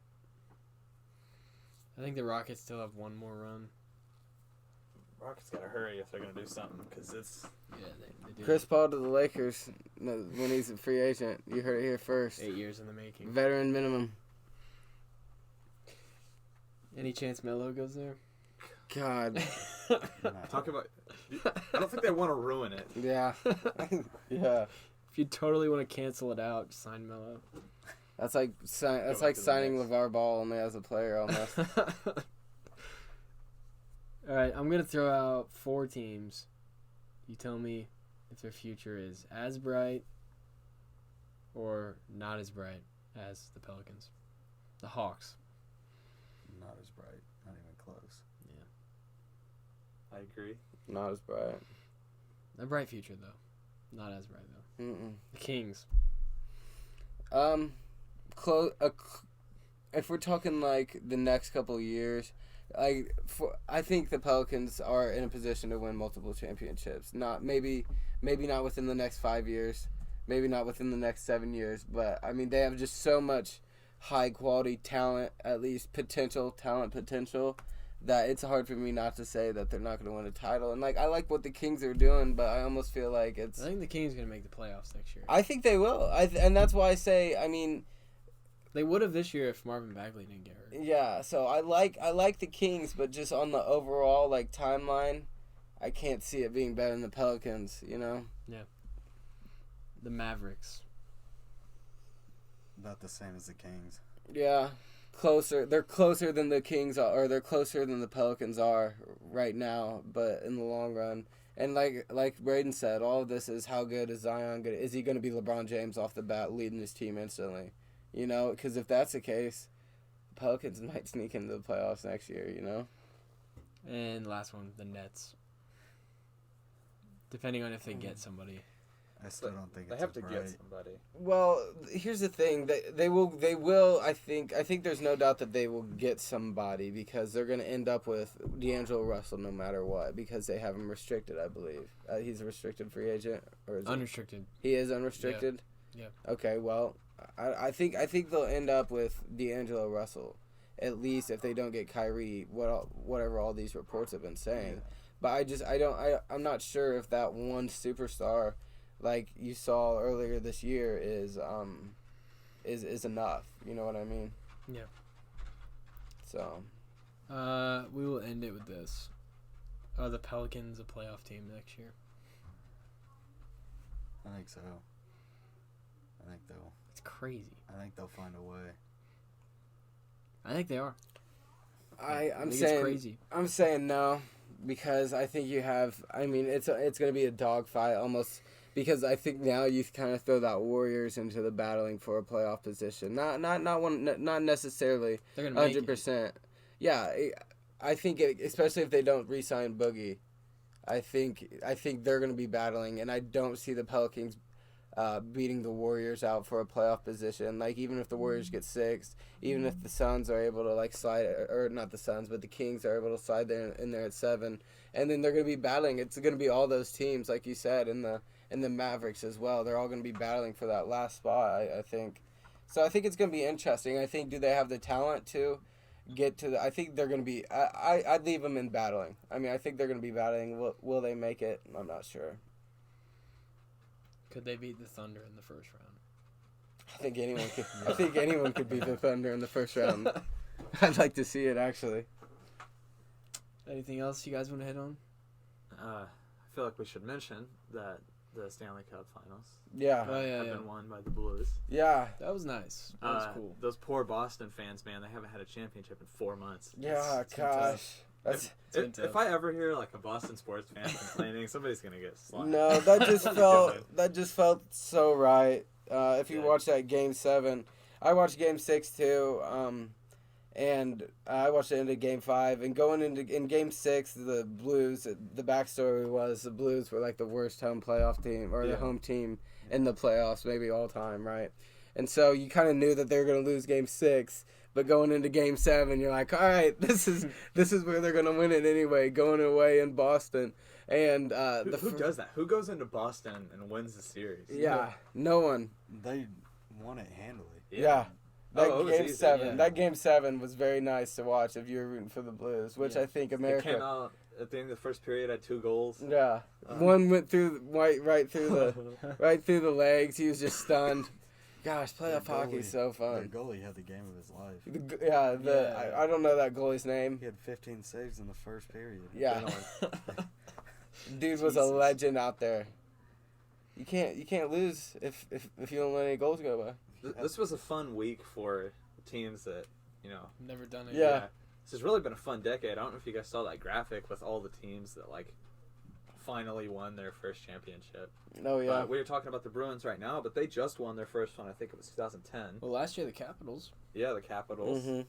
I think the Rockets still have one more run. Rockets got to hurry if they're going to do something because it's... Yeah, they do. Chris Paul to the Lakers when he's a free agent. You heard it here first. 8 years in the making. Veteran minimum. Any chance Melo goes there? God. Talk about... I don't think they want to ruin it. Yeah. Yeah. If you totally want to cancel it out, just sign Melo. That's like signing LeVar Ball only as a player almost. All right, I'm going to throw out 4 teams. You tell me if their future is as bright or not as bright as the Pelicans. The Hawks. Not as bright. Not even close. I agree. Not as bright. A bright future, though. Not as bright, though. The Kings. If we're talking like the next couple of years, I think the Pelicans are in a position to win multiple championships. Maybe not within the next 5 years, maybe not within the next 7 years, but I mean they have just so much high quality talent, at least potential, that it's hard for me not to say that they're not going to win a title. And like I like what the Kings are doing, but I almost feel like I think the Kings are going to make the playoffs next year. I think they will. And that's why I say, I mean, they would have this year if Marvin Bagley didn't get hurt. Yeah, so I like the Kings, but just on the overall like timeline, I can't see it being better than the Pelicans, you know? Yeah. The Mavericks. About the same as the Kings. Yeah. Closer. They're closer than the Kings are, or they're closer than the Pelicans are right now, but in the long run. And like Braden said, all of this is how good is Zion good? Is he going to be LeBron James off the bat leading his team instantly? You know, because if that's the case, the Pelicans might sneak into the playoffs next year, you know? And last one, the Nets. Depending on if they get somebody. I still don't think they it's have to bright. get somebody. Well, here's the thing. They will. I think there's no doubt that they will get somebody because they're going to end up with D'Angelo Russell no matter what because they have him restricted, I believe. He's a restricted free agent. Or is Unrestricted. He is unrestricted? Yeah. Okay, well, I think they'll end up with D'Angelo Russell, at least if they don't get Kyrie, whatever all these reports have been saying. Yeah. But I'm not sure if that one superstar like you saw earlier this year is enough. You know what I mean? Yeah. So. We will end it with this. Are the Pelicans a playoff team next year? I think so. I think they'll. It's crazy. I think they'll find a way. I think they are. I'm think saying it's crazy. I'm saying no because I think you have. I mean, it's going to be a dogfight almost. Because I think now you kind of throw that Warriors into the battling for a playoff position. Not necessarily 100%. Yeah, I think especially if they don't re-sign Boogie, I think they're going to be battling, and I don't see the Pelicans beating the Warriors out for a playoff position. Like even if the Warriors get 6th, even if the Suns are able to like slide, or not the Suns, but the Kings are able to slide in there at 7, and then they're going to be battling. It's going to be all those teams, like you said, and the Mavericks as well. They're all going to be battling for that last spot, I think. So I think it's going to be interesting. I think, do they have the talent to get to the... I think they're going to be... I'd leave them in battling. I mean, I think they're going to be battling. Will they make it? I'm not sure. Could they beat the Thunder in the first round? I think anyone could. I think anyone could beat the Thunder in the first round. I'd like to see it, actually. Anything else you guys want to hit on? I feel like we should mention that the Stanley Cup Finals Yeah. Oh, yeah, have yeah. been won by the Blues. Yeah. That was nice. That was cool. Those poor Boston fans, man, they haven't had a championship in 4 months. Yeah, It's gosh. That's... If I ever hear like a Boston sports fan complaining, somebody's gonna get slapped. No, that just felt so right. If you watch that Game 7, I watched Game 6 too, and I watched the end of Game 5. And going in Game 6, the Blues, the backstory was the Blues were like the worst home playoff team, or the home team in the playoffs, maybe all time, right? And so you kind of knew that they were going to lose Game 6. But going into Game 7, you're like, all right, this is where they're gonna win it anyway. Going away in Boston, and who does that? Who goes into Boston and wins the series? Yeah, no one. They won it handily. Yeah. That it was Game easy, 7. yeah. That Game 7 was very nice to watch if you were rooting for the Blues, which I think It America. came out at the end of the first period, had 2 goals. Yeah, one went through right through the legs. He was just stunned. Gosh, playoff hockey is so Their fun. goalie had the game of his life. I don't know that goalie's name. He had 15 saves in the first period. Yeah. Dude was a legend out there. You can't lose if you don't let any goals go by. This was a fun week for teams that, Never done it. Yeah. This has really been a fun decade. I don't know if you guys saw that graphic with all the teams that like finally won their first championship. Oh yeah. We were talking about the Bruins right now, but they just won their first one. I think it was 2010. Well, last year the Capitals. Yeah, the Capitals. Mm-hmm.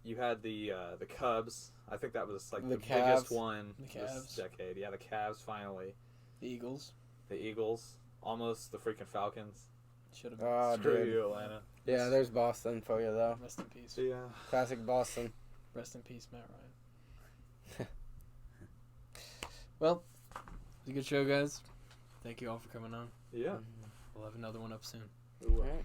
You had the Cubs. I think that was like The the biggest Cavs. one The this Cavs. decade. Yeah, the Cavs finally. The Eagles. The Eagles. Almost the freaking Falcons. Should have. Oh, Screw dude. you, Atlanta. Yeah, there's Boston for you though. Rest in peace. Yeah. Classic Boston. Rest in peace, Matt Ryan. Well, it was a good show, guys. Thank you all for coming on. Yeah. We'll have another one up soon. Ooh, All right.